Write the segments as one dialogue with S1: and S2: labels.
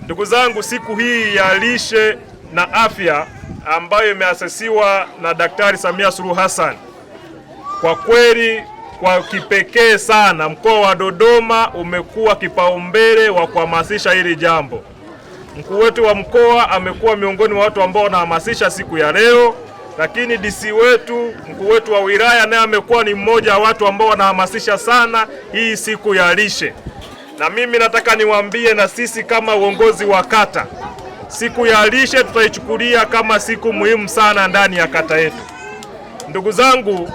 S1: Ndugu zangu, siku hii ya lishe na afya ambayo imeasisiwa na Daktari Samia Suluhu Hassan, kwa kweli kwa kipekee sana mkoa wa Dodoma umekuwa kipaumbele wa kuhamasisha hili jambo. Mkuu wetu wa mkoa amekuwa miongoni mwa watu ambao wanahamasisha siku ya leo, lakini DC wetu, mkuu wetu wa wilaya, naye amekuwa ni mmoja wa watu ambao wanahamasisha sana hii siku ya lishe. Na mimi nataka niwaambie, na sisi kama uongozi wa kata, siku ya lishe tutaichukulia kama siku muhimu sana ndani ya kata yetu. Ndugu zangu,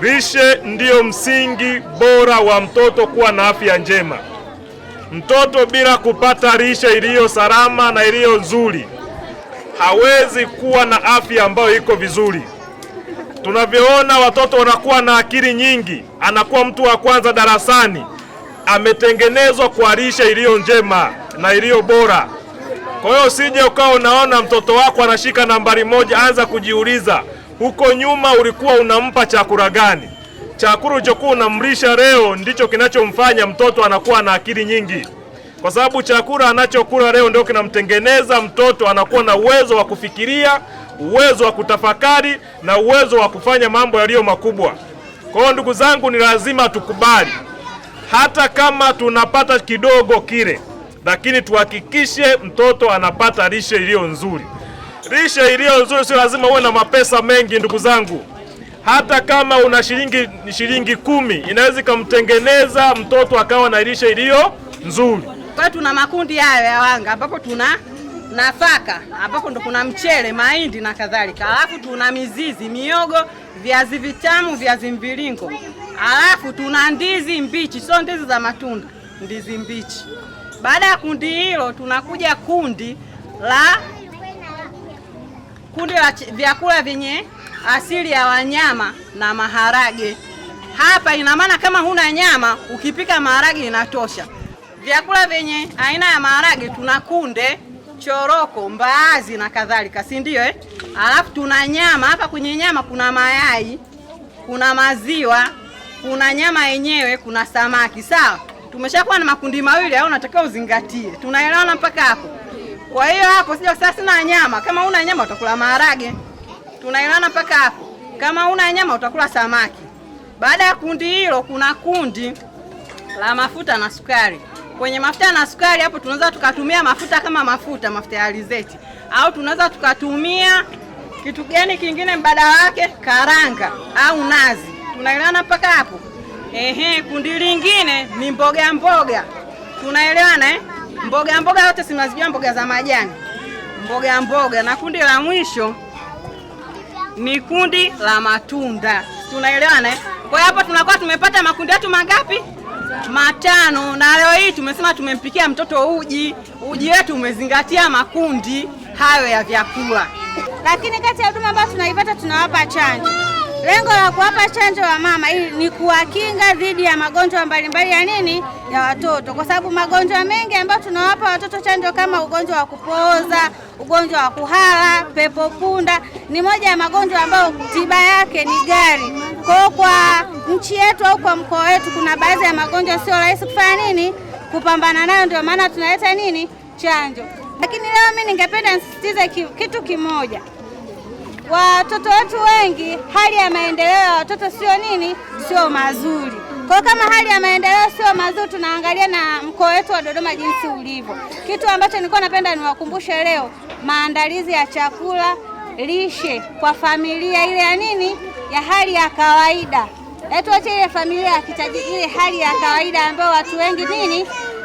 S1: lishe ndiyo msingi bora wa mtoto kuwa na afya njema. Mtoto bila kupata lishe iliyo salama na iliyo nzuri hawezi kuwa na afya ambayo iko vizuri. Tunavyoona watoto wanakuwa na akili nyingi, anakuwa mtu wa kwanza darasani, ametengenezwa kwa lishe iliyo njema na iliyo bora. Kwa hiyo usije ukao unaona mtoto wako anashika nambari 1, anza kujiuliza huko nyuma ulikuwa unampa chakula gani? Chakula ulichokuwa unamlisha leo ndicho kinachomfanya mtoto anakuwa na akili nyingi. Kwa sababu chakula anachokula leo ndio kinamtengeneza mtoto, anakuwa na uwezo wa kufikiria, uwezo wa kutafakari na uwezo wa kufanya mambo yaliyo makubwa. Kwa hiyo ndugu zangu, ni lazima tukubali, hata kama tunapata kidogo kile, lakini tuhakikishe mtoto anapata lishe iliyo nzuri. Lishe iliyo nzuri sio lazima uwe na mapesa mengi ndugu zangu. Hata kama una shilingi 10 inaweza kumtengeneza mtoto akawa na lishe iliyo nzuri.
S2: Kwa tuna makundi hayo ya wanga ambapo tuna nafaka ambapo ndo kuna mchele, mahindi na kadhalika. Alafu tuna mizizi, miogo, viazi vitamu, viazi mviringo. Alafu tuna ndizi mbichi, sio ndizi za matunda, ndizi mbichi. Baada ya kundi hilo tunakuja kundi la vyakula vyenye asili ya wanyama na maharage. Hapa ina maana kama huna nyama ukipika maharage inatosha. Vyakula vyenye aina ya maharage tuna kunde, choroko, mbaazi na kadhalika, si ndio Alafu tuna nyama. Hapa kwenye nyama kuna mayai, kuna maziwa, kuna nyama yenyewe, kuna samaki. Sawa? Tumeshakuwa na makundi mawili au unatakiwa uzingatie. Tunaelewana mpaka hapo? Kwa hiyo hapo sio sasa na nyama. Kama una nyama utakula maharage. Tunaelewana mpaka hapo? Kama una nyama utakula samaki. Baada ya kundi hilo kuna kundi la mafuta na sukari. Kwenye mafuta na sukari hapo tunaweza tukatumia mafuta kama mafuta ya alizeti, au tunaweza tukatumia kitu gani kingine mbadala wake, karanga au nazi. Tunaelewana mpaka hapo? Kundi lingine ni mboga. Tunaelewana Mboga yote simnazijua, mboga za majani, mboga. Na kundi la mwisho ni kundi la matunda. Tunaelewana Kwa hiyo hapa tunakuwa tumepata makundi yetu mangapi? 5. Na leo hii tumesema tumempikia mtoto uji. Uji wetu umezingatia makundi hayo ya vyakula.
S3: Lakini kati ya huduma ambazo tunaipata, tunawapa chanjo. Lengo la kuwapa chanjo wa mama ili ni kuwakinga dhidi ya magonjwa mbalimbali ya watoto, kwa sababu magonjwa mengi ambayo tunawapa watoto chanjo kama ugonjwa wa kupooza, ugonjwa wa kuhara, pepo punda ni moja ya magonjwa ambayo tiba yake ni ghali. Kwa nchi yetu au kwa mkoa wetu kuna baadhi ya magonjwa sio rahisi kufanya kupambana nayo, ndio maana tunaleta chanjo. Lakini leo mimi ningependa nisisitize kitu kimoja. Watoto wetu wengi hali ya maendeleo ya watoto sio mazuri. Kwa kama hali ya maendeleo sio mazuri, tunaangalia na mkoa wetu wa Dodoma jinsi ulivyo. Kitu ambacho nilikuwa napenda niwakumbushe leo, maandalizi ya chakula lishe kwa familia ile ya hali ya kawaida. Tuache ile familia ya kijiji, ile hali ya kawaida ambayo watu wengi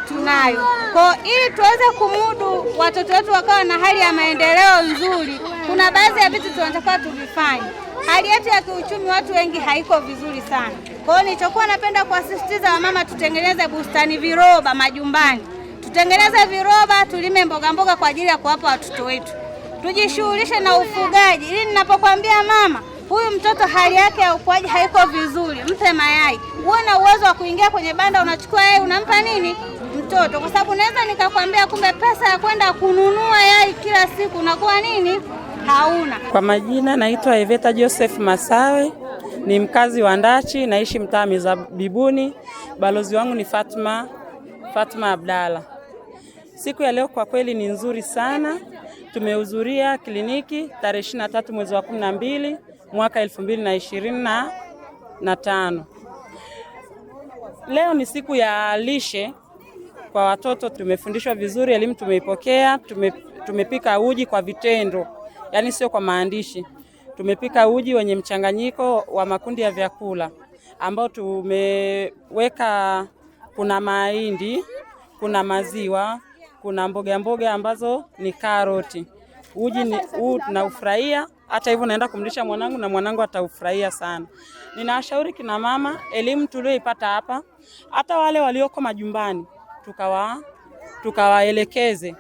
S3: tunayo. Kwa ili tuweze kumudu watoto wetu wakawa na hali ya maendeleo nzuri, kuna baadhi ya vitu tunatakiwa tuvifanye. Hali yetu ya kiuchumi watu wengi haiko vizuri sana. Kwa hiyo nilichokuwa napenda kuasisitiza wamama, tutengeneze bustani viroba majumbani. Tutengeneze viroba, tulime mboga kwa ajili ya kuwapa watoto wetu. Tujishughulishe na ufugaji. Ili ninapokuambia mama, huyu mtoto hali yake ya ukuaji haiko vizuri, mpe mayai. Uwe na uwezo wa kuingia kwenye banda, unachukua yai unampa mtoto, kwa sababu naweza nikakwambia kumbe pesa ya kwenda kununua yai kila siku unakuwa hauna.
S4: Kwa majina naitwa Eveta Joseph Masawe, ni mkazi wa Ndachi, naishi mtaa Mizabibuni. Balozi wangu ni Fatma Abdalla. Siku ya leo kwa kweli ni nzuri sana. Tumehudhuria kliniki tarehe 23 mwezi wa 12 mwaka 2025. Leo ni siku ya lishe kwa watoto. Tumefundishwa vizuri, elimu tumeipokea. Tumepika uji kwa vitendo, yani sio kwa maandishi. Tumepika uji wenye mchanganyiko wa makundi ya vyakula ambao tumeweka, kuna mahindi, kuna maziwa, kuna mboga ambazo ni karoti. Uji ni tunaufurahia, hata hivyo naenda kumlisha mwanangu na mwanangu ataufurahia sana. Ninawashauri kina mama, elimu tulioipata hapa, hata wale walioko majumbani tukawaelekeze